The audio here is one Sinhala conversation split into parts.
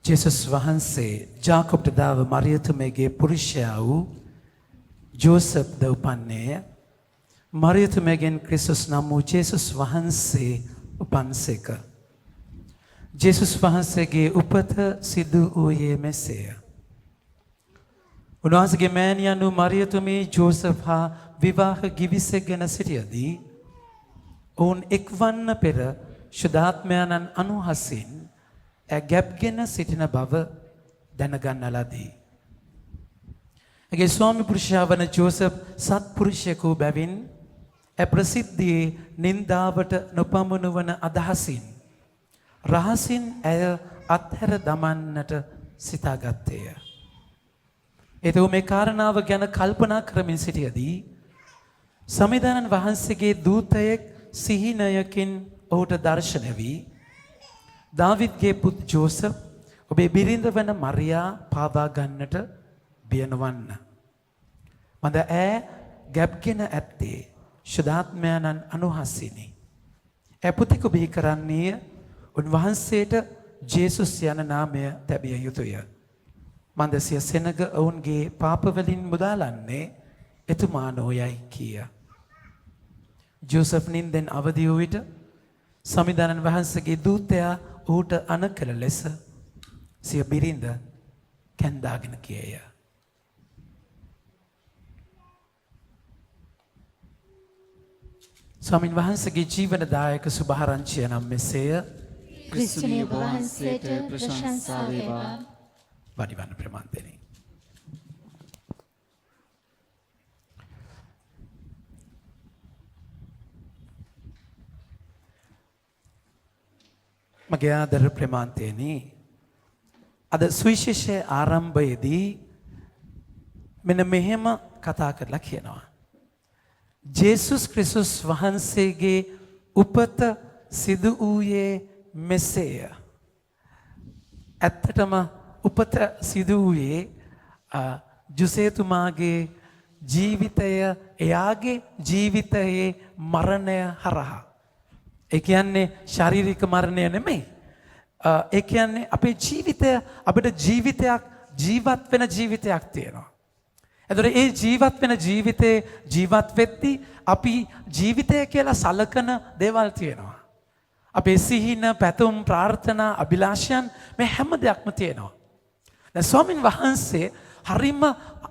ජේසුස් වහන්සේ ජාකොබ්ට දාව මරියතුමේගේ පුරුෂයා වූ ජෝසප්ද උපන්නේය. මරියතුමේගෙන් ක්‍රිස්තුස් නම් වූ ජේසුස් වහන්සේ උපන්සේක. ජේසුස් වහන්සේගේ උපත සිදු වූයේ මෙසේය. උන්වහන්සේගේ මෑණියන් වූ මරියතුමී ජෝසප් හා විවාහ ගිවිසගෙන සිටියදී ඔවුන් එක්වන්න පෙර ශුද්ධාත්මයන්න් අනුහසින් ගැබ්ගෙන සිටින බව දැනගන්න ලදී. ඇගේ ස්වාමි පුරුෂයා වන ජෝසප් සත්පුරුෂයෙකු බැවින් ප්‍රසිද්ධියේ නින්දාවට නොපමුණු වන අදහසින් රහසින් ඇය අත්හැර දමන්නට සිතාගත්තේය. එතෝ මේ කාරණාව ගැන කල්පනා කරමින් සිටියදී සමිධානන් වහන්සේගේ දූතයෙක් සිහිනයකින් ඔහුට දර්ශන වී දාවිද්ගේ පුත් ජෝසප් ඔබේ බිරිඳ වන මරියා පාවා ගන්නට බිය නොවන්න. මද ඈ ගැබ්ගෙන ඇත්තේ ශුද්ධාත්මයන්න් අනුහසිනි. ඈ පුතෙකු බිහි කරන්නේය උන්වහන්සේට ජේසුස් යන නාමය තැබිය යුතුය. මන්ද සිය සෙනග ඔවුන්ගේ පාපවලින් මුදාලන්නේ එතුමා නොයයි කීය. ජෝසප් නින්දෙන් අවදි වූ විට සමිධානන් වහන්සේගේ දූතයා ඌට අණ කළ ලෙස සිය බිරිඳ කැන්දාගෙන ගියේය. ස්වාමින් වහන්සේගේ ජීවනදායක සුභාරංචිය නම් මෙසේය. ක්‍රිස්තුනි වහන්සේට ප්‍රශංසා වේවා. වඩිවන්න ප්‍රමාන්තෙනි. මගේ ආදර ප්‍රමාන්තයනි, අද සුවිශේෂ ආරම්භයේදී මෙන්න මෙහෙම කතා කරලා කියනවා. ජේසුස් ක්‍රිස්තුස් වහන්සේගේ උපත සිදු වූයේ මෙසේය. ඇත්තටම උපත සිදු වූයේ ජුසේතුමාගේ ජීවිතය එයාගේ ජීවිතයේ මරණය හරහා. ඒ කියන්නේ ශාරීරික මරණය නෙමෙයි. ඒ කියන්නේ අපේ ජීවිතය අපිට ජීවිතයක් ජීවත් වෙන ජීවිතයක් තියෙනවා. එතකොට ඒ ජීවත් වෙන ජීවිතේ ජීවත් වෙද්දී අපි ජීවිතය කියලා සලකන දේවල් තියෙනවා. අපේ සිහින, පැතුම්, ප්‍රාර්ථනා, අභිලාෂයන් මේ හැම දෙයක්ම තියෙනවා. දැන් ස්වාමින් වහන්සේ හරිම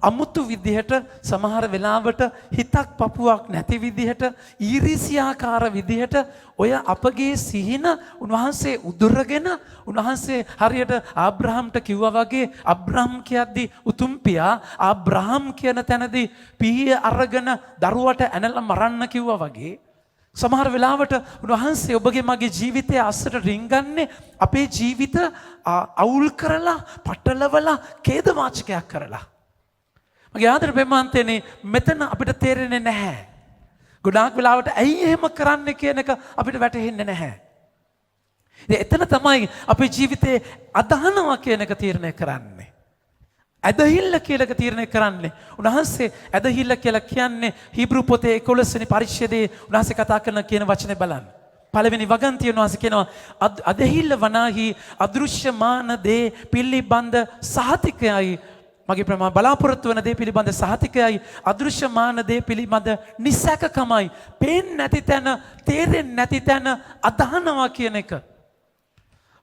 අමුතු විදිහට සමහර වෙලාවට හිතක් පපුවක් නැති විදිහට ඊරිසියාකාර විදිහට ඔය අපගේ සිහින උන්වහන්සේ උදුරගෙන උන්වහන්සේ හරියට ආබ්‍රහම්ට කිව්වා වගේ අබ්‍රහම් කියද්දි උතුම් පියා ආබ්‍රහම් කියන තැනදී පීය අරගෙන දරුවට ඇනලා මරන්න කිව්වා වගේ සමහර වෙලාවට උන්වහන්සේ ඔබගේ මගේ ජීවිතයේ අස්සට රිංගන්නේ අපේ ජීවිත අවුල් කරලා පටලවලා ඛේද වාචකයක් කරලා. මගේ ආදර ප්‍රේමාන්තයනේ මෙතන අපිට තේරෙන්නේ නැහැ. ගොඩාක් වෙලාවට ඇයි එහෙම කරන්නේ කියන එක අපිට වැටහෙන්නේ නැහැ. එතන තමයි අපේ ජීවිතේ අදහනවා කියන එක තීරණය කරන්නේ. ඇදහිල්ල කියලා එක තීරණය කරන්නේ. උන්වහන්සේ ඇදහිල්ල කියලා කියන්නේ හීබ්‍රු පොතේ 11 වෙනි පරිච්ඡේදයේ උන්වහන්සේ කතා කරන කියන වචනේ බලන්න. පළවෙනි වගන්තිය උන්වහන්සේ කියනවා ඇදහිල්ල වනාහි අදෘශ්‍යමාන දේ පිළිබඳ සහතිකයයි මගේ ප්‍රමා බලාපොරොත්තු වන දේ පිළිබඳ සහතිකයයි අදෘශ්‍යමාන දේ පිළිබඳ නිසැකකමයි පේන්නේ නැති තැන තේරෙන්නේ නැති තැන අදහනවා කියන එක.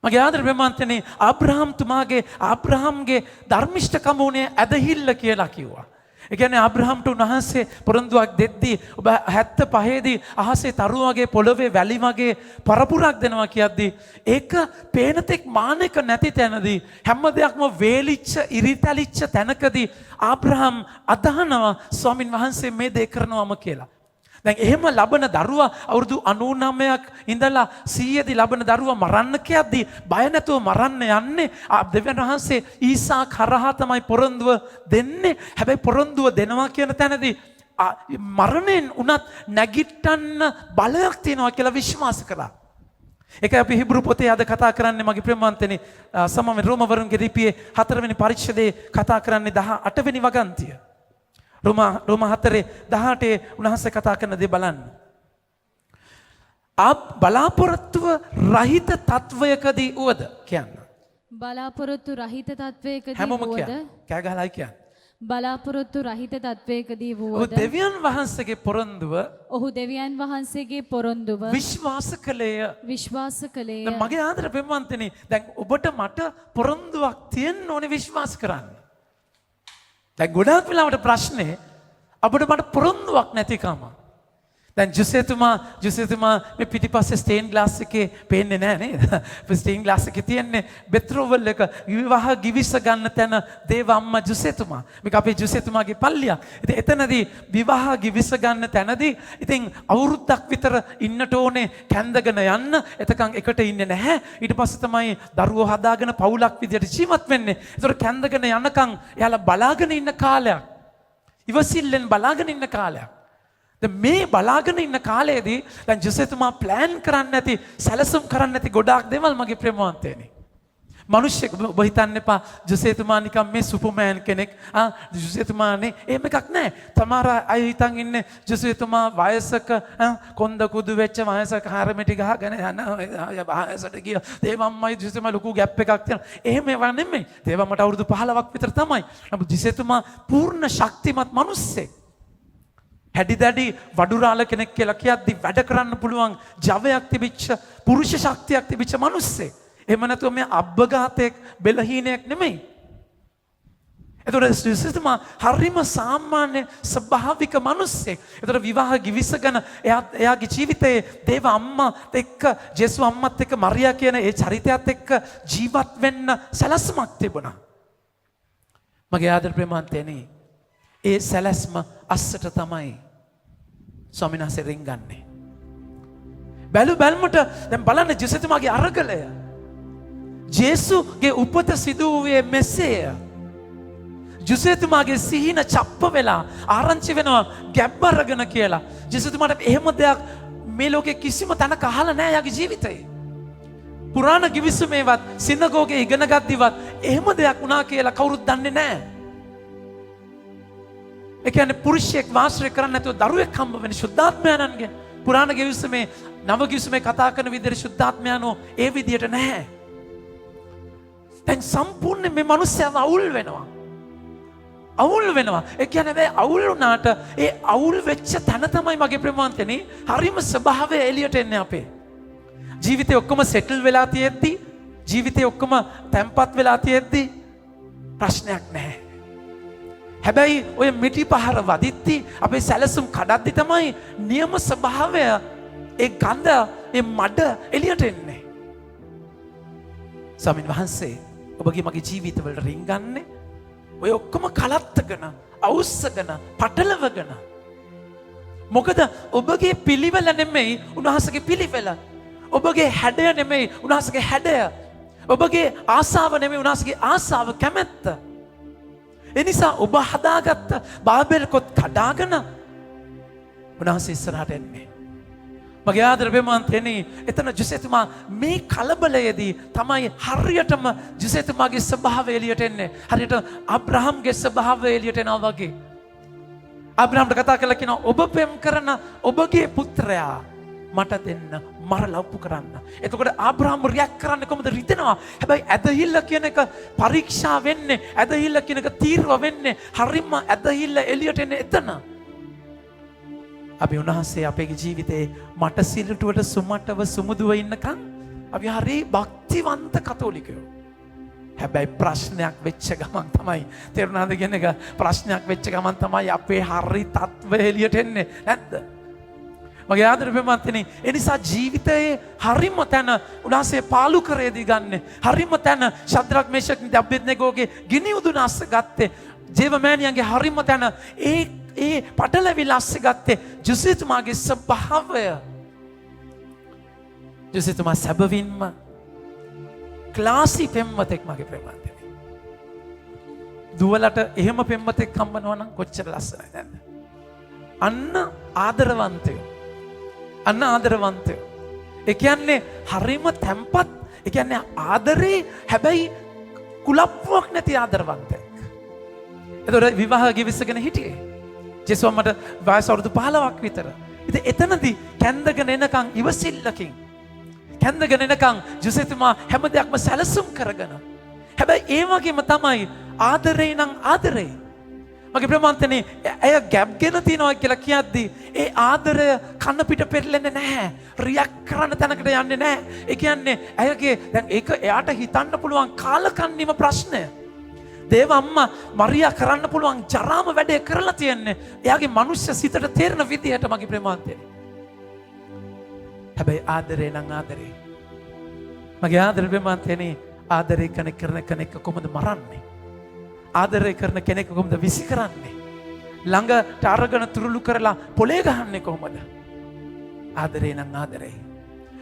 මගේ ආදර ප්‍රේමාන්තනේ ආබ්‍රහම්ගේ ධර්මිෂ්ඨකම උනේ ඇදහිල්ල කියලා කිව්වා. ඒ කියන්නේ ආබ්‍රහම්ට උන්වහන්සේ පොරොන්දුවක් දෙද්දී ඔබ 75 දී අහසේ තරු වගේ පොළවේ වැලි වගේ පරපුරක් දෙනවා කියද්දී ඒක පේනතෙක් මානක නැති තැනදී හැම දෙයක්ම වේලිච්ච ඉරිතැලිච්ච තැනකදී ආබ්‍රහම් අදහනවා ස්වාමින් වහන්සේ මේ දේ කරනවම කියලා. දැන් එහෙම ලබන දරුවා අවුරුදු 99ක් ඉඳලා 100 දී ලබන දරුවා මරන්න කියද්දී බය නැතුව මරන්න යන්නේ දෙවියන් වහන්සේ ඊසාක් හරහා තමයි පොරොන්දුව දෙන්නේ. හැබැයි පොරොන්දුව දෙනවා කියන තැනදී මරණයෙන් උනත් නැගිටන්න බලයක් තියෙනවා කියලා විශ්වාස කළා. ඒකයි අපි හිබ්‍රු පොතේ අද කතා කරන්නේ මගේ ප්‍රේමවන්තනේ සමම රෝමවරුන්ගේ ලිපියේ 4 වෙනි පරිච්ඡේදයේ කතා කරන්නේ 18 වෙනි වගන්තිය. රෝම 4:18 උන්වහන්සේ කතා කරන දේ බලන්න. බලාපොරොත්තුව රහිත තත්වයකදී වුවද කියන්න. බලාපොරොත්තු රහිත තත්වයකදී හැමෝම වුවද කියන්න. කෑ ගහලායි කියන්නේ. බලාපොරොත්තු රහිත තත්වයකදී ඔව් වුවද දෙවියන් වහන්සේගේ පොරොන්දුව ඔහු දෙවියන් වහන්සේගේ පොරොන්දුව විශ්වාස කළේය. විශ්වාස කළේය. දැන් මගේ ආදර පෙම්වන්තනි දැන් ඔබට මට පොරොන්දුවක් තියෙන්න ඕනේ විශ්වාස කරන්න. දැන් ගොඩාක් වෙලාවට ප්‍රශ්නේ අපිට මට පොරොන්දුවක් නැතිකම. දැන් ජුසේතුමා මේ පිටිපස්සේ ස්ටේන් ග්ලාස් එකේ පේන්නේ නැහැ නේද? ස්ටේන් ග්ලාස් එකේ තියෙන්නේ බෙත්‍රෝවල් එක විවාහ ගිවිස ගන්න තැන දේව අම්මා ජුසේතුමා. මේක අපේ ජුසේතුමාගේ පල්ලියක්. ඉතින් එතනදී විවාහ ගිවිස ගන්න තැනදී ඉතින් අවුරුද්දක් විතර ඉන්නට ඕනේ කැඳගෙන යන්න. එතකන් එකට ඉන්නේ නැහැ. ඊට පස්සේ තමයි දරුවෝ හදාගෙන පවුලක් විදියට ජීවත් වෙන්නේ. ඒතර කැඳගෙන යනකම් එයාලා බලාගෙන ඉන්න කාලයක්. ඉවසිල්ලෙන් බලාගෙන ඉන්න කාලයක්. මේ බලාගෙන ඉන්න කාලයේදී දැන් ජොසෙතුමා ප්ලෑන් කරන්න නැති සැලසුම් කරන්න නැති ගොඩාක් දේවල් මගේ ප්‍රේමවන්තයනි. මිනිස්සෙක් ඔබ හිතන්න එපා ජොසෙතුමා නිකන් මේ සුපර්මෑන් කෙනෙක්. ජොසෙතුමානේ එහෙම එකක් නැහැ. තමාර අය හිතන් ඉන්නේ ජොසෙතුමා වයසක කොන්ද කුදු වෙච්ච වයසක හැරමිටි ගහගෙන යන වයසට ගිය දේවම්මයි ජොසෙතුමා ලොකු ગેප් එකක් තියෙනවා. එහෙම ඒවා නෙමෙයි. දේවම්මට අවුරුදු 15ක් විතර තමයි. නමුත් ජොසෙතුමා පූර්ණ ශක්තිමත් මිනිස්සෙක්. හැඩි දැඩි වඩුරාල කෙනෙක් කියලා කියද්දි වැඩ කරන්න පුළුවන් ජවයක් තිබිච්ච පුරුෂ ශක්තියක් තිබිච්ච මිනිස්සෙක්. එහෙම නැතුව මේ අබ්බඝාතයක් බෙලහීනයක් නෙමෙයි. ඒතකොට ජොසෙතුමා හරිම සාමාන්‍ය ස්වභාවික මිනිස්සෙක්. ඒතකොට විවාහ ගිවිසගෙන එයාගේ ජීවිතයේ දේව අම්මා එක්ක ජේසු අම්මත් එක්ක මරියා කියන ඒ චරිතයත් එක්ක ජීවත් වෙන්න සැලැස්මක් තිබුණා. මගේ ආදර ප්‍රේමන්තයනි ඒ සැලැස්ම අස්සට තමයි ස්වාමීන් වහන්සේ රින්ගන්නේ. බැලුමට දැන් බලන්න ජොසෙතුමාගේ අරගලය. ජේසුගේ උපත සිදු වූයේ මෙසේය. ජොසෙතුමාගේ සිහින චප්ප වෙලා ආරංචි වෙනවා ගැබ් අරගෙන කියලා. ජොසෙතුමාට එහෙම දෙයක් මේ ලෝකේ කිසිම තැනක අහලා නැහැ යාගේ ජීවිතේ. පුරාණ ගිවිසුමේවත් සිනගෝගේ ඉගෙන ගද්දිවත් එහෙම දෙයක් වුණා කියලා කවුරුත් දන්නේ නැහැ. ඒ කියන්නේ පුරුෂයෙක් වාසය කරන්නේ නැතුව දරුවෙක් හම්බ වෙන සුද්ධාත්මයන්ගේ පුරාණ ගිවිසුමේ නව ගිවිසුමේ කතා කරන විදිහට සුද්ධාත්මයන්ෝ ඒ විදිහට නැහැ. දැන් සම්පූර්ණ මේ මිනිස්සයව අවුල් වෙනවා. අවුල් වෙනවා. ඒ කියන්නේ මේ අවුල් වුණාට ඒ අවුල් වෙච්ච තැන තමයි මගේ ප්‍රේමවන්තනි හරිම ස්වභාවය එළියට එන්නේ අපේ. ජීවිතේ ඔක්කොම සෙටල් වෙලා තියෙද්දි ජීවිතේ ඔක්කොම තැම්පත් වෙලා තියෙද්දි ප්‍රශ්නයක් නැහැ. හැබැයි ඔය මිටි පහර වදිද්දි අපේ සැලසුම් කඩද්දි තමයි නියම ස්වභාවය ඒ ගඳ ඒ මඩ එළියට එන්නේ. ස්වාමීන් වහන්සේ ඔබගේ මගේ ජීවිතවලට රින්ගන්නේ ඔය ඔක්කොම කලත්තගෙන අවුස්සගෙන පටලවගෙන. මොකද ඔබගේ පිළිවෙල නෙමෙයි උන්වහන්සේගේ පිළිවෙල. ඔබගේ හැඩය නෙමෙයි උන්වහන්සේගේ හැඩය. ඔබගේ ආසාව නෙමෙයි උන්වහන්සේගේ ආසාව කැමැත්ත. එනිසා ඔබ හදාගත්ත බාබෙල් කොත් කඩාගෙන උන්වහන්සේ ඉස්සරහට එන්නේ. මගේ ආදර ප්‍රේමවන්තයනි එතන ජොසෙතුමා මේ කලබලයේදී තමයි හරියටම ජොසෙතුමාගේ ස්වභාවය එළියට එන්නේ. හරියට අබ්‍රහම්ගේ ස්වභාවය එළියට එනවා වගේ. අබ්‍රහම්ට කතා කළා කියනවා ඔබ පෙම් කරන ඔබගේ පුත්‍රයා මට දෙන්න මරලා ඔප්පු කරන්න. එතකොට ආබ්‍රහම් රියැක්ට් කරන්නේ කොහොමද? රිදෙනවා. හැබැයි ඇදහිල්ල කියන එක පරීක්ෂා වෙන්නේ, ඇදහිල්ල කියන එක තීර්ව වෙන්නේ හරිම ඇදහිල්ල එළියට එන්නේ එතන. අපි උන්වහන්සේ අපේ ජීවිතේ මට සිල්ටුවට සුමටව සුමුදුව ඉන්නකම් අපි හරි භක්තිවන්ත කතෝලිකයෝ. හැබැයි ප්‍රශ්නයක් වෙච්ච ගමන් තමයි තේරුණාද කියන එක ප්‍රශ්නයක් වෙච්ච ගමන් තමයි අපේ හරි තත්ත්වය එළියට එන්නේ නැද්ද? මගේ ආදර ප්‍රේමවන්තනි ඒ නිසා ජීවිතයේ හරිම තැන උන්වහන්සේ පාලු කරේදී ගන්න. හරිම තැන ශද්‍රක් මේෂක් අබ්බෙද්නෙගෝගේ ගිනි උදුන අස්ස ගත්තේ. ජේවමෑණියන්ගේ හරිම තැන ඒ පටලැවිල්ල අස්සේ ගත්තේ ජොසෙතුමාගේ ස්වභාවය. ජොසෙතුමා සැබවින්ම ක්ලාසි පෙම්වතෙක් මගේ ප්‍රේමවන්තනි. දුවලට එහෙම පෙම්වතෙක් හම්බනවා නම් කොච්චර ලස්සනයි නැද්ද? අන්න ආදරවන්තයෝ. අන්න ආදරවන්තයෝ. ඒ කියන්නේ හරිම තැම්පත්. ඒ කියන්නේ ආදරේ හැබැයි කුලප්පුවක් නැති ආදරවන්තයෙක්. එතකොට විවාහ ගිවිසගෙන හිටියේ. ජේසුස් මට වයස අවුරුදු 15ක් විතර. ඉතින් එතනදී කැන්දගෙන එනකන් ඉවසිල්ලකින් කැන්දගෙන එනකන් ජොසෙතුමා හැම දෙයක්ම සැලසුම් කරගෙන. හැබැයි ඒ වගේම තමයි ආදරේ නම් ආදරේ. මගේ ප්‍රමාන්තනේ ඇය ගැප් ගෙන තියනවා කියලා කියද්දී ඒ ආදරය කන පිට පෙරලෙන්නේ නැහැ. රියැක්ට් කරන්න තැනකට යන්නේ නැහැ. ඒ කියන්නේ ඇයගේ දැන් ඒක එයාට හිතන්න පුළුවන් කාලකන්නිම ප්‍රශ්නය. දේව අම්මා මරියා කරන්න පුළුවන් ජරාම වැඩේ කරලා තියන්නේ එයාගේ මනුෂ්‍ය සිතට තේරෙන විදිහට මගේ ප්‍රමාන්තනේ. හැබැයි ආදරේ නම් ආදරේ. මගේ ආදරේ ප්‍රමාන්තනේ ආදරේ කරන කෙනෙක් කොහොමද මරන්නේ? ආදරය කරන කෙනෙක් කොහොමද විසි කරන්නේ? ළඟට අරගෙන තුරුළු කරලා පොලේ ගහන්නේ කොහොමද? ආදරේ නම් ආදරේ.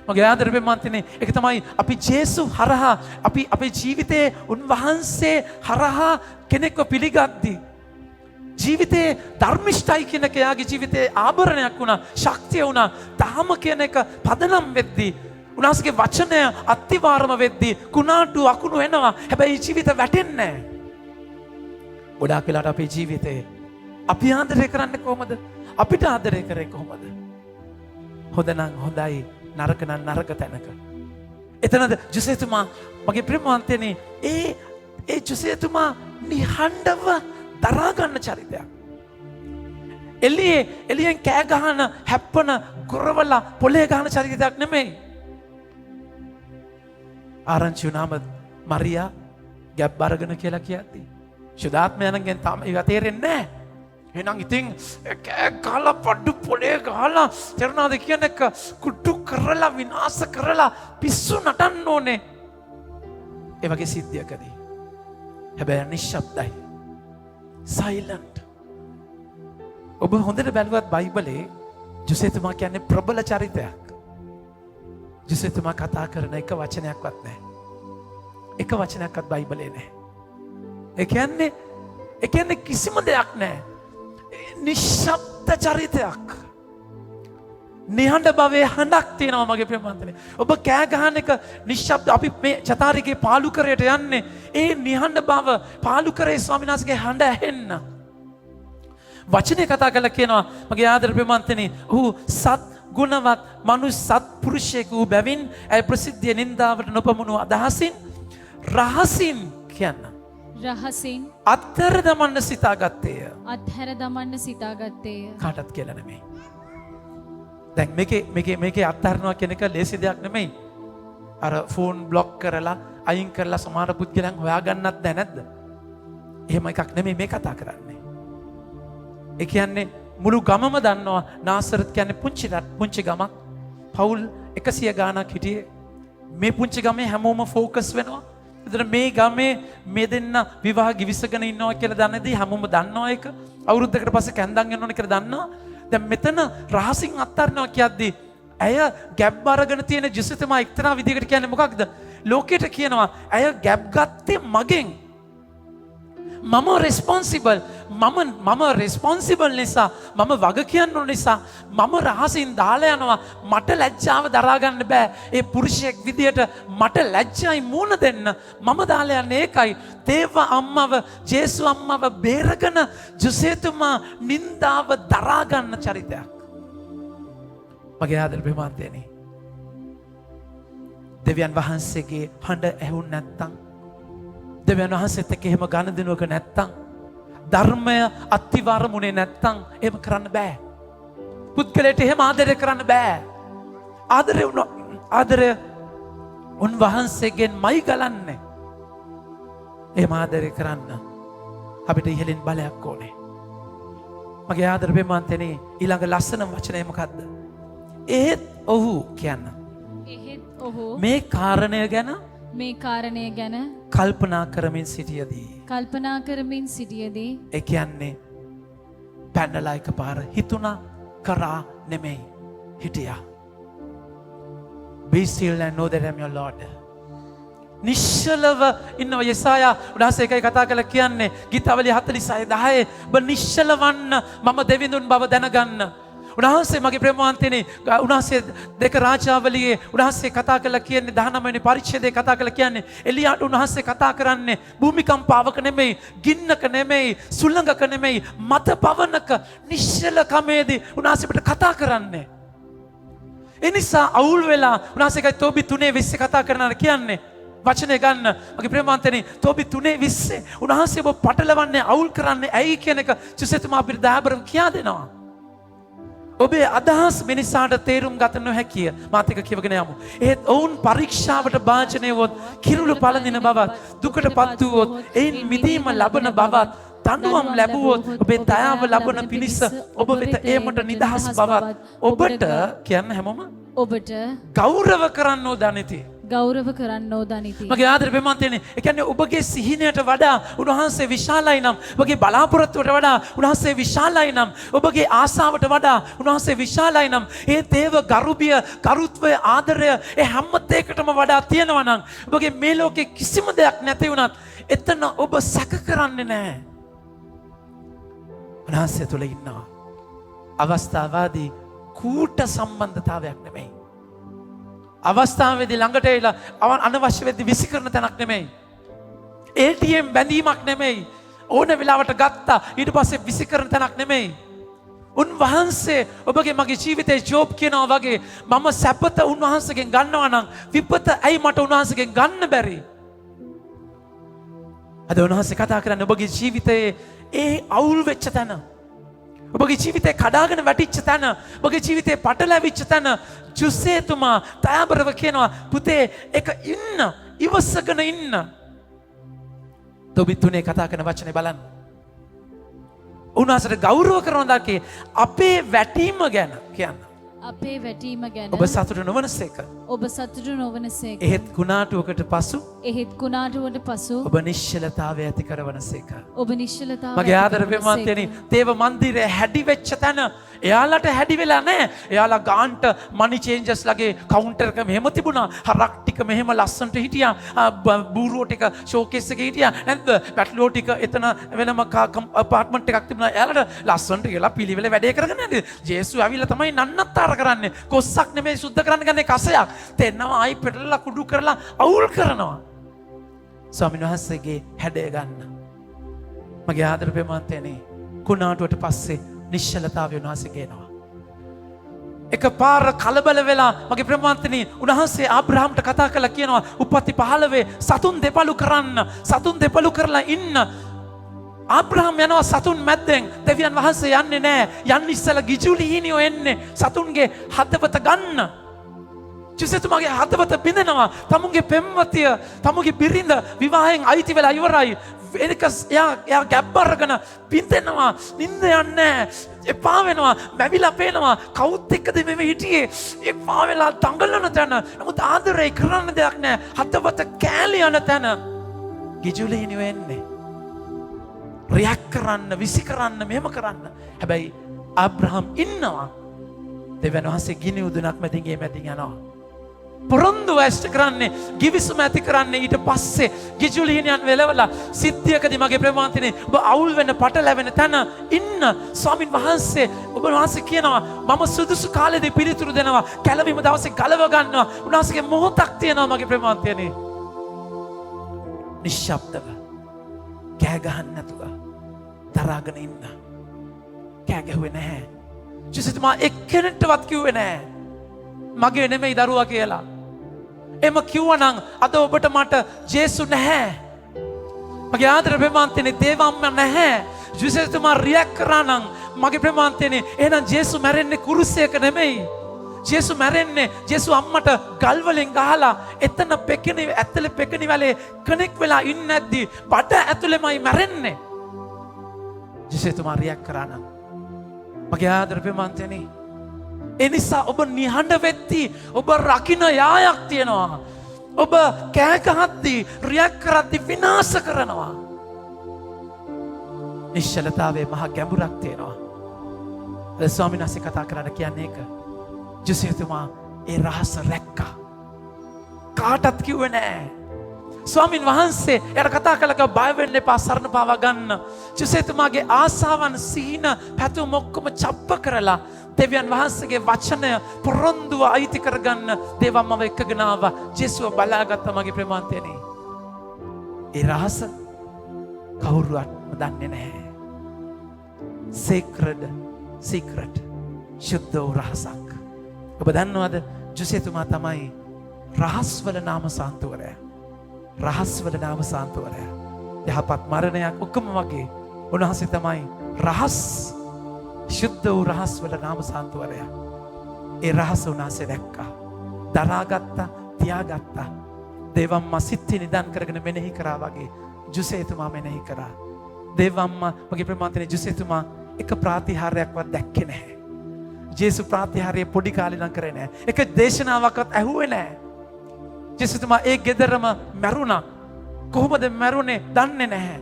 මගේ ආදරේ ප්‍රමාන්තනේ ඒක තමයි අපි ජේසු හරහා අපි අපේ ජීවිතේ උන්වහන්සේ හරහා කෙනෙක්ව පිළිගද්දී ජීවිතේ ධර්මිෂ්ඨයි කියන කයාගේ ජීවිතේ ආභරණයක් වුණා, ශක්තිය වුණා. තාම කියන එක පදනම් වෙද්දී උන්වහන්සේගේ වචනය අත්තිවාරම වෙද්දී කුණාටු අකුණු වෙනවා. හැබැයි ජීවිත වැටෙන්නේ නැහැ. ගොඩාක් වෙලාට අපේ ජීවිතේ අපි ආදරය කරන්නේ කොහොමද? අපිට ආදරය කරේ කොහොමද? හොඳ නම් හොඳයි, නරක නම් නරක තැනක. එතනද ජොසෙතුමා මගේ ප්‍රේමවන්තයනි ඒ ජොසෙතුමා නිහඬව දරා ගන්න චරිතයක්. එළියෙන් කෑ ගහන, හැප්පන, ගොරවලා පොලේ ගහන චරිතයක් නෙමෙයි. ආරංචි වුණාම මරියා ගැබ් අරගෙන කියලා කියද්දී ශුද්ධාත්මයන්ගෙන් තාම ඒක තේරෙන්නේ නැහැ. එහෙනම් ඉතින් කෑ ගහලා පඩු පොලේ ගහලා තේරුණාද කියන එක කුටු කරලා විනාශ කරලා පිස්සු නටන්න ඕනේ. ඒ වගේ සිද්ධියකදී. හැබැයි නිශ්ශබ්දයි. සයිලන්ට්. ඔබ හොඳට බැලුවත් බයිබලේ ජොසෙතුමා කියන්නේ ප්‍රබල චරිතයක්. ජොසෙතුමා කතා කරන එක වචනයක්වත් නැහැ. එක වචනයක්වත් බයිබලේ නැහැ. ඒ කියන්නේ කිසිම දෙයක් නැහැ. නිශ්ශබ්ද චරිතයක්. නිහඬ භවයේ හඬක් තියෙනවා මගේ ප්‍රේමවන්තනේ. ඔබ කෑ ගහන එක නිශ්ශබ්ද. අපි මේ චතාරිගේ පාලුකරයට යන්නේ ඒ නිහඬ භව පාලුකරේ ස්වාමීන් වහන්සේගේ හඬ ඇහෙන්න. වචනේ කතා කරලා කියනවා මගේ ආදර ප්‍රේමවන්තනේ ඔහු සත් ගුණවත් මනුෂ්‍ය සත් පුරුෂයෙකු බැවින් ඇය ප්‍රසිද්ධිය නින්දාවට නොපමුණු අදහසින් රහසින් කියන්න. රහසින් අත්තර දමන්න සිතාගත්තේය. අත්හැර දමන්න සිතාගත්තේය. කාටත් කියලා නෙමෙයි. දැන් මේකේ අත්හරිනවා කියන එක ලේසි දෙයක් නෙමෙයි. අර ෆෝන් බ්ලොක් කරලා අයින් කරලා සමහර පුද්ගලයන් හොයාගන්නත් දැ නැද්ද? එහෙම එකක් නෙමෙයි මේ කතා කරන්නේ. ඒ කියන්නේ මුළු ගමම දන්නවා නාසරත් කියන්නේ පුංචි ගමක්. පවුල් 100 ගාණක් හිටියේ. මේ පුංචි ගමේ හැමෝම ફોකස් වෙනවා. එතන මේ ගමේ මේ දෙන්න විවාහ ගිවිසගෙන ඉන්නවා කියලා දන්නේදී හැමෝම දන්නවා ඒක. අවුරුද්දකට පස්සේ කැන්දන් යන්න ඕනේ කියලා දන්නවා. දැන් මෙතන රහසින් අත්හරිනවා කියද්දී ඇය ගැබ් අරගෙන තියෙන ජොසෙතුමා එක්තරා විදිහකට කියන්නේ මොකක්ද? ලෝකෙට කියනවා ඇය ගැබ් ගත්තේ මගෙන්. මම රෙස්පොන්සිබල් නිසා මම වග කියන්න ඕන නිසා මම රහසින් දාලා යනවා. මට ලැජ්ජාව දරා ගන්න බෑ. ඒ පුරුෂයෙක් විදියට මට ලැජ්ජයි මූණ දෙන්න. මම දාලා යන්නේ ඒකයි. දේව අම්මව, ජේසු අම්මව බේරගෙන ජොසෙතුමා නින්දාව දරා ගන්න චරිතයක්. මගේ ආදර ප්‍රේමවන්තයනි. දෙවියන් වහන්සේගේ හඬ ඇහුන් නැත්තම් දෙවියන් වහන්සේත් එක්ක එහෙම ගනුදෙනුවක නැත්තම් ධර්මය අත්තිවාරමුනේ නැත්තම් එහෙම කරන්න බෑ. පුද්ගලයාට එහෙම ආදරය කරන්න බෑ. ආදරය උන්වහන්සේගෙන්මයි ගලන්නේ. එහෙම ආදරය කරන්න අපිට ඉහළින් බලයක් ඕනේ. මගේ ආදර ප්‍රේමවන්තයනි ඊළඟ ලස්සන වචනය මොකද්ද? එහෙත් ඔහු කියන්න. එහෙත් ඔහු මේ කාරණය ගැන කල්පනා කරමින් සිටියදී ඒ කියන්නේ පැනලා එකපාර හිතුණා කරා නෙමෙයි හිටියා. Be still and know that I am your Lord. නිශ්චලව ඉන්නවා යෙසායා උන්වහන්සේ එකයි කතා කරලා කියන්නේ ගීතාවලිය 46:10 ඔබ නිශ්චලවන්න මම දෙවිඳුන් බව දැනගන්න. උන්වහන්සේ මගේ ප්‍රේමවන්තයනි උන්වහන්සේ දෙක රාජාවලියේ උන්වහන්සේ කතා කරලා කියන්නේ 19 වෙනි පරිච්ඡේදයේ කතා කරලා කියන්නේ එලියාට උන්වහන්සේ කතා කරන්නේ භූමිකම්පාවක නෙමෙයි, ගින්නක නෙමෙයි, සුළඟක නෙමෙයි, මත පවනක නිශ්චල කමේදී උන්වහන්සේ අපිට කතා කරන්නේ. ඒ නිසා අවුල් වෙලා උන්වහන්සේයි තෝබි 3:20 කතා කරනවා කියන්නේ වචනේ ගන්න මගේ ප්‍රේමාන්තනේ තෝබි 3:20 උන්වහන්සේ ඔබ පටලවන්නේ අවුල් කරන්නේ ඇයි කියන එක ජුසෙතුමා අපිට දහබරව කියා දෙනවා. ඔබේ අදහස් මිනිසාට තේරුම් ගත නොහැකිය. මාත් එක කියවගෙන යමු. ඒත් ඔවුන් පරීක්ෂාවට භාජනය වොත් කිරුළු පළඳින බවත් දුකටපත් වූවොත් එයින් මිදීම ලබන බවත් දඬුවම් ලැබුවොත් ඔබේ දයාව ලබන පිණිස ඔබ වෙත ඒමට නිදහස් බවත් ඔබට කියන්න හැමෝම ඔබට ගෞරව කරන්නෝ දනිති. ගෞරව කරන්නෝ දනිති. මගේ ආදර ප්‍රේමාන්තයනි, ඒ කියන්නේ ඔබගේ සිහිනයට වඩා උන්වහන්සේ විශාලයි නම්, ඔබගේ බලාපොරොත්තුවට වඩා උන්වහන්සේ විශාලයි නම්, ඔබගේ ආසාවට වඩා උන්වහන්සේ විශාලයි නම්, ඒ දේව ගරුබිය, ගරුත්වය, ආදරය ඒ හැම දෙයකටම වඩා තියෙනවා නම්, ඔබගේ මේ ලෝකේ කිසිම දෙයක් නැති වුණත් එතන ඔබ සැක කරන්නේ නැහැ. උන්වහන්සේ තුල ඉන්නවා. අවස්ථාවාදී කූට සම්බන්ධතාවයක් නෙමෙයි. අවස්ථාවේදී ළඟට එලා අනවශ්‍ය වෙද්දී විසි කරන තැනක් නෙමෙයි. ATM බැඳීමක් නෙමෙයි. ඕන වෙලාවට ගත්තා ඊට පස්සේ විසි කරන තැනක් නෙමෙයි. උන්වහන්සේ ඔබගේ මගේ ජීවිතේ ජෝබ් කියනවා වගේ මම සැපත උන්වහන්සේගෙන් ගන්නවා නම් විපත ඇයි මට උන්වහන්සේගෙන් ගන්න බැරි? අද උන්වහන්සේ කතා කරන්නේ ඔබගේ ජීවිතයේ ඒ අවුල් වෙච්ච තැන, ඔබගේ ජීවිතේ කඩාගෙන වැටිච්ච තැන, ඔබගේ ජීවිතේ පටලැවිච්ච තැන ජුසේතුමා දයාබරව කියනවා පුතේ එක ඉන්න, ඉවසගෙන ඉන්න. තොබි 3 කතා කරන වචනේ බලන්න. උන්වහන්සේට ගෞරව කරනවා දකේ අපේ වැටීම ගැන කියන්න. අපේ වැටීම ගැන ඔබ සතුට නොවනසේක. ඔබ සතුට නොවනසේක. එහෙත් කුණාටුවකට පසු එහෙත් කුණාටුවට පසු ඔබ නිශ්චලතාවය ඇති කරවනසේක. ඔබ නිශ්චලතාවය මගේ ආදර ප්‍රේමවන්තයනි, දේව මන්දිරය හැඩි වෙච්ච තැන එයාලට හැඩි වෙලා නැහැ. එයාලා ගාන්ට මනි චේන්ජර්ස් ලගේ කවුන්ටර් එක මෙහෙම තිබුණා. හරක් ටික මෙහෙම ලස්සනට හිටියා. බූරුව ටික ෂෝකේස් එකේ හිටියා. නැත්ද? පැට්ලෝ ටික එතන වෙනම අපාර්ට්මන්ට් එකක් තිබුණා. එයාලට ලස්සනට ගිහලා පිළිවෙල වැඩේ කරගෙන යන්නේ. ජේසු ඇවිල්ලා තමයි නන්නත්තර කරන්නේ. කොස්සක් නෙමෙයි සුද්ධ කරන්න ගන්නේ කසයක්. තෙන්නවා ආයි පෙරලලා කුඩු කරලා අවුල් කරනවා. ස්වාමීන් වහන්සේගේ හැඩය ගන්න. මගේ ආදර ප්‍රේමවන්තයනි, කුණාටුවට පස්සේ නිශ්චලතාවය උන්වහන්සේ ගේනවා. එක පාර කලබල වෙලා මගේ ප්‍රේමවන්තනි උන්වහන්සේ ආබ්‍රහම්ට කතා කරලා කියනවා උප්පත්ති 15 සතුන් දෙපළු කරන්න, සතුන් දෙපළු කරලා ඉන්න. ආබ්‍රහම් යනවා සතුන් මැද්දෙන්. දෙවියන් වහන්සේ යන්නේ නැහැ. යන්න ඉස්සලා ගිජුලි හිණියෝ එන්නේ සතුන්ගේ හදවත ගන්න. ජුසෙතුමාගේ හදවත බිඳෙනවා. තමුන්ගේ පෙම්වතිය, තමුන්ගේ බිරිඳ විවාහයෙන් අයිති වෙලා ඉවරයි. එයා ගැබ් අරගෙන බින්දෙනවා. නිින්ද යන්නේ එපා වෙනවා. මැවිලා පේනවා. කවුත් එක්කද මෙව හිටියේ? එපා වෙලා දඟලන තැන. නමුත් ආදරේ කරන්න දෙයක් නැහැ. හදවත කෑලි යන තැන ගිජුලි හිණියෝ එන්නේ. රියැක් කරන්න, විසි කරන්න, මෙහෙම කරන්න. හැබැයි ආබ්‍රහම් ඉන්නවා. දෙවියන් වහන්සේ ගිනි උදුනක් මැදින් ගේ මැදින් යනවා. පොරොන්දු ඇස්ට කරන්නේ, ගිවිසුම ඇති කරන්නේ ඊට පස්සේ ගිජුලි හිණියන් වෙලවලා සිද්ධියකදී මගේ ප්‍රේමවන්තනේ ඔබ අවුල් වෙන පටලැවෙන තැන ඉන්න ස්වාමින් වහන්සේ ඔබ වහන්සේ කියනවා මම සුදුසු කාලෙදී පිළිතුරු දෙනවා. කැළවීම දවසේ ගලව ගන්නවා. උන්වහන්සේගේ මොහොතක් තියෙනවා මගේ ප්‍රේමවන්තයනේ. නිශ්ශබ්දව කෑ ගහන්න නැතුව දරාගෙන ඉන්න. කෑ ගැහුවේ නැහැ. ජෙසුතුමා එක්කෙනෙක්ටවත් කිව්වේ නැහැ මගේ නෙමෙයි දරුවා කියලා. එම කිව්වනම් අද ඔබට මට ජේසු නැහැ. මගේ ආදර ප්‍රේමවන්තනේ දේවම්ම නැහැ. ජෙසුතුමා රියැක්ට් කරා නම් මගේ ප්‍රේමවන්තනේ එහෙනම් ජේසු මැරෙන්නේ කුරුසයක නෙමෙයි. ජේසු මැරෙන්නේ ජේසු අම්මට ගල් වලින් ගහලා එතන පෙකෙනි ඇතුලේ පෙකෙනි වලේ කනෙක් වෙලා ඉන්නේ නැද්දි බඩ ඇතුලේමයි මැරෙන්නේ. ජේසුතුමා රියැක්ට් කරා නම් මගේ ආදර ප්‍රේමවන්තනේ එනිසා ඔබ නිහඬ වෙද්දී ඔබ රකින්න යායක් තියෙනවා. ඔබ කෑ ගහද්දී රියැක්ට් කරද්දී විනාශ කරනවා. නිශ්චලතාවයේ මහා ගැඹුරක් තියෙනවා. ඒ ස්වාමීන් වහන්සේ කතා කරන්න කියන්නේ ඒක. ජොසෙෆ්තුමා ඒ රහස රැක්කා. කාටත් කිව්වේ නැහැ. ස්වාමීන් වහන්සේ එයාට කතා කළා බය වෙන්න එපා, සරණ පාවා ගන්න. ජොසෙෆ්තුමාගේ ආසාවන් සීන පැතුම් ඔක්කොම චප්ප කරලා දෙවියන් වහන්සේගේ වචනය පොරොන්දුව අයිති කරගන්න දේවම්මව එක්කගෙන ආවා. ජේසුව බලාගත්ත මගේ ප්‍රේමවන්තයනි. ඒ රහස කවුරුවත්ම දන්නේ නැහැ. සීක්‍රට් ශුද්ධ වූ රහසක්. ඔබ දන්නවද ජුසේතුමා තමයි රහස්වල නාම සාන්තුවරයා. රහස්වල නාම සාන්තුවරයා. යහපත් මරණයක් ඔක්කොම වගේ උන්වහන්සේ තමයි රහස් ශුද්ධ වූ රහස්වල නාම සාන්තුවරයා. ඒ රහස උන්වහන්සේ දැක්කා. දරාගත්තා, තියාගත්තා. දේවම්මා සිත්ති නිදන් කරගෙන මෙනෙහි කරා වගේ ජුසේතුමා මෙනෙහි කරා. දේවම්මා මගේ ප්‍රමාතනේ ජුසේතුමා එක ප්‍රාතිහාර්යයක්වත් දැක්කේ නැහැ. ජේසු ප්‍රාතිහාර්යය පොඩි කාලේ නම් කරේ නැහැ. එක දේශනාවක්වත් ඇහුවේ නැහැ. ජේසුතුමා ඒ ගෙදරම මැරුණා. කොහොමද මැරුණේ දන්නේ නැහැ.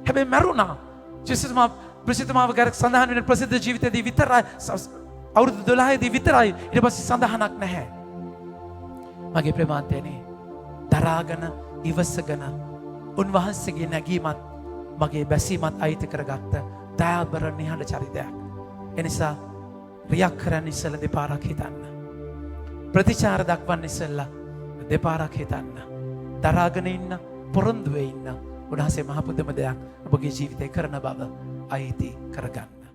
හැබැයි මැරුණා. ජේසුතුමාව ගැන සඳහන් වෙන ප්‍රසිද්ධ ජීවිතයේදී විතරයි අවුරුදු 12 දී විතරයි ඊට පස්සේ සඳහනක් නැහැ. මගේ ප්‍රමාතනේ දරාගෙන ඉවසගෙන උන්වහන්සේගේ නැගීමත් මගේ බැසීමත් අයිති කරගත්ත දයාබර නිහඬ චරිතයක්. එනිසා රියක් කරන්න ඉස්සෙල්ලා දෙපාරක් හිතන්න. ප්‍රතිචාර දක්වන්න ඉස්සෙල්ලා දෙපාරක් හිතන්න. දරාගෙන ඉන්න, පොරොන්දුවේ ඉන්න. උන්වහන්සේ මහ පුදුම දෙයක් ඔබගේ ජීවිතේ කරන බව අයිති කරගන්න.